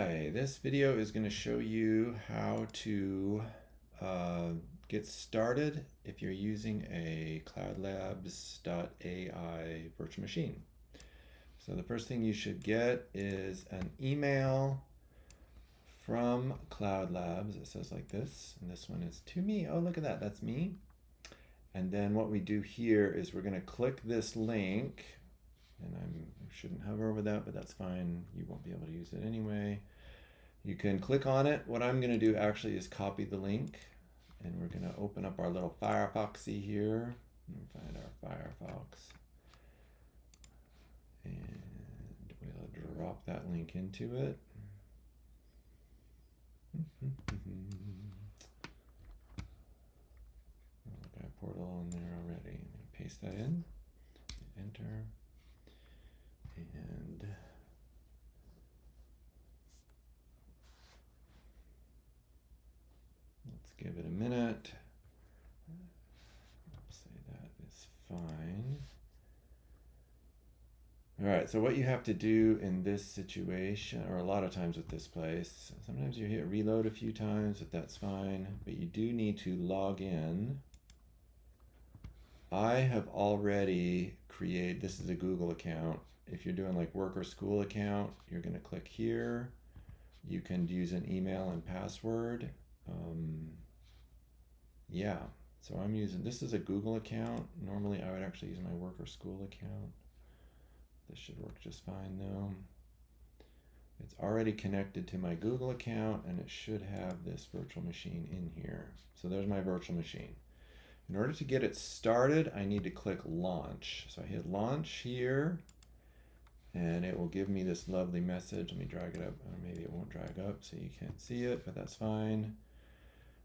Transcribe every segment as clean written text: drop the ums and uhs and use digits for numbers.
Hi, this video is going to show you how to get started if you're using a CloudLabs.ai virtual machine. So the first thing you should get is an email from CloudLabs. It says like this, and this one is to me. Oh, look at that, that's me. And then what we do here is we're going to click this link, and I shouldn't hover over that, but that's fine. You won't be able to use it anyway. You can click on it. What I'm going to do actually is copy the link, and we're going to open up our little Firefoxy here. Let me find our Firefox, and we'll drop that link into it. I've got a portal on there already. I'm going to paste that in, enter, and let's give it a minute. I'll say that is fine. All right, so what you have to do in this situation, or a lot of times with this place, sometimes you hit reload a few times, but that's fine. But you do need to log in. I have already created, this is a Google account. If you're doing like work or school account, you're going to click here. You can use an email and password. Yeah, so I'm using, this is a Google account. Normally I would actually use my work or school account. This should work just fine though. It's already connected to my Google account, and it should have this virtual machine in here. So there's my virtual machine. In order to get it started, I need to click launch. So I hit launch here, and it will give me this lovely message. Let me drag it up, or maybe it won't drag up so you can't see it, but that's fine.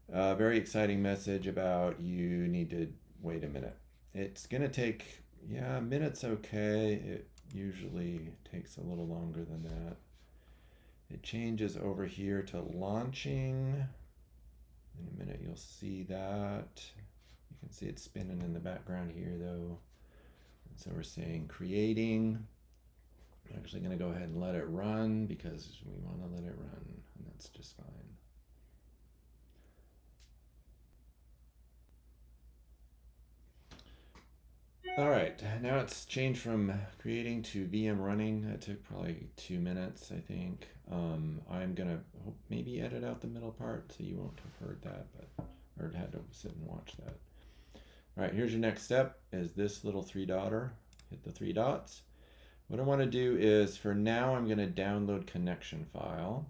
Very exciting message about you need to wait a minute. It's gonna take, yeah, a minute's okay. It usually takes a little longer than that. It changes over here to launching. In a minute you'll see that. You can see it spinning in the background here though. And so we're saying creating. I'm actually gonna go ahead and let it run because we wanna let it run, and that's just fine. All right, now it's changed from creating to VM running. That took probably 2 minutes, I think. I'm gonna maybe edit out the middle part so you won't have heard that, or had to sit and watch that. All right, here's your next step, is this little 3-dotter. Hit the 3 dots. What I wanna do is, for now, I'm gonna download connection file.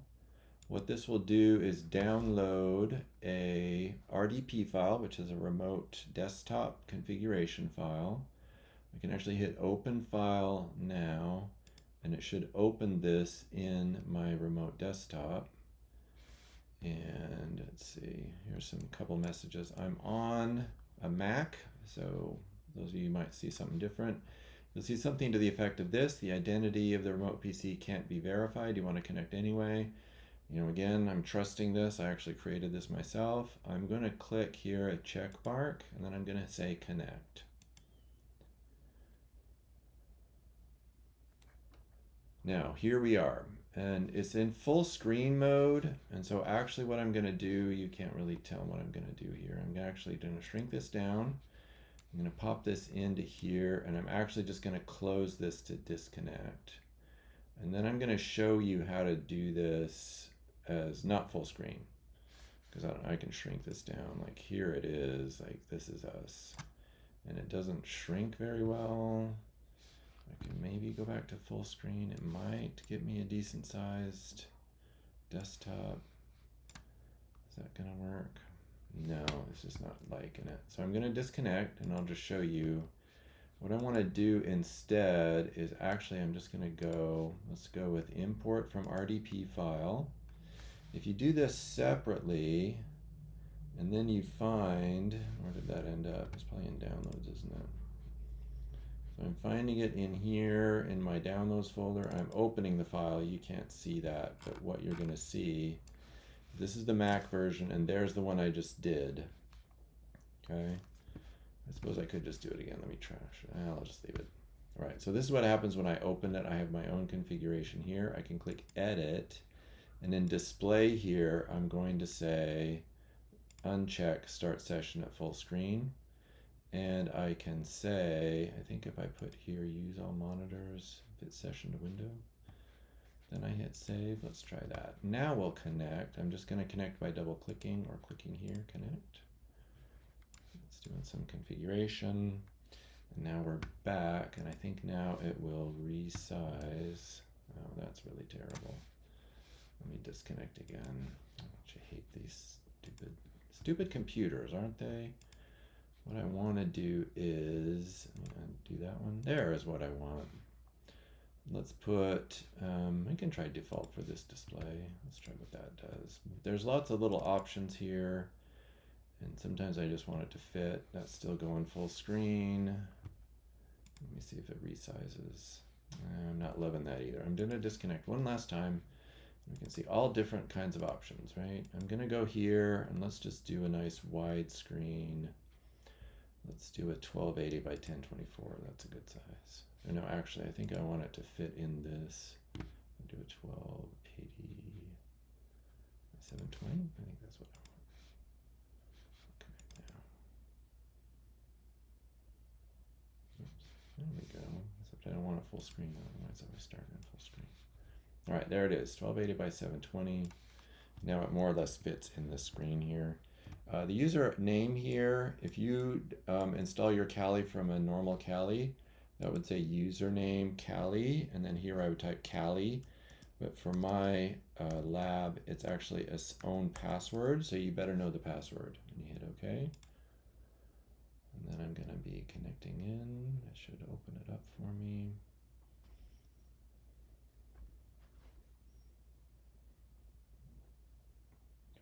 What this will do is download a RDP file, which is a remote desktop configuration file. I can actually hit open file now, and it should open this in my remote desktop. And let's see, here's some couple messages. I'm on a Mac, so those of you might see something different. You'll see something to the effect of this: the identity of the remote PC can't be verified. You want to connect anyway. You know, again, I'm trusting this. I actually created this myself. I'm going to click here a check mark, and then I'm going to say connect. Now, here we are, and it's in full screen mode. And so actually what I'm going to do, you can't really tell what I'm going to do here. I'm actually going to shrink this down. I'm going to pop this into here, and I'm actually just going to close this to disconnect. And then I'm going to show you how to do this as not full screen, because I can shrink this down. Like here it is, like this is us, and it doesn't shrink very well. I can maybe go back to full screen. It might give me a decent sized desktop. Is that gonna work? No, it's just not liking it. So I'm gonna disconnect, and I'll just show you. What I want to do instead is actually, I'm just going to go, let's go with import from RDP file. If you do this separately, and then you find, where did that end up? It's probably in downloads, isn't it? So I'm finding it in here in my downloads folder. I'm opening the file. You can't see that, but what you're going to see, this is the Mac version, and there's the one I just did. Okay. I suppose I could just do it again. Let me trash it. I'll just leave it. All right, so this is what happens when I open it. I have my own configuration here. I can click edit, And in display here, I'm going to say uncheck start session at full screen. And I can say, I think if I put here use all monitors, fit session to window, then I hit save. Let's try that. Now we'll connect. I'm just going to connect by double clicking or clicking here, connect. It's doing some configuration. And now we're back, and I think now it will resize. Oh, that's really terrible. Let me disconnect again. I hate these stupid computers, aren't they? What I want to do is, do that one. There is what I want. Let's put, I can try default for this display. Let's try what that does. There's lots of little options here, and sometimes I just want it to fit. That's still going full screen. Let me see if it resizes. I'm not loving that either. I'm gonna disconnect one last time. We can see all different kinds of options, right? I'm gonna go here and let's just do a nice wide screen. Let's do a 1280 by 1024. That's a good size. Or no, actually, I think I want it to fit in this. I'll do a 1280 by 720. I think that's what I want. Okay, now. Oops, there we go. Except I don't want a full screen, otherwise I always start in full screen. All right, there it is, 1280 by 720. Now it more or less fits in this screen here. The user name here, if you install your Kali from a normal Kali, that would say username Kali, and then here I would type Kali. But for my lab, it's actually its own password, so you better know the password. And you hit OK. And then I'm going to be connecting in. It should open it up for me.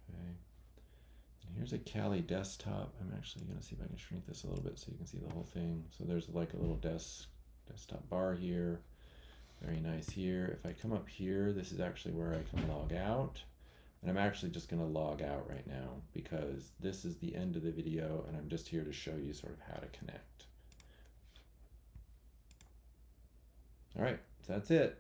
Okay. Here's a Kali desktop. I'm actually going to see if I can shrink this a little bit so you can see the whole thing. So there's like a little desktop bar here. Very nice here. If I come up here, this is actually where I can log out. And I'm actually just going to log out right now because this is the end of the video and I'm just here to show you sort of how to connect. All right, so that's it.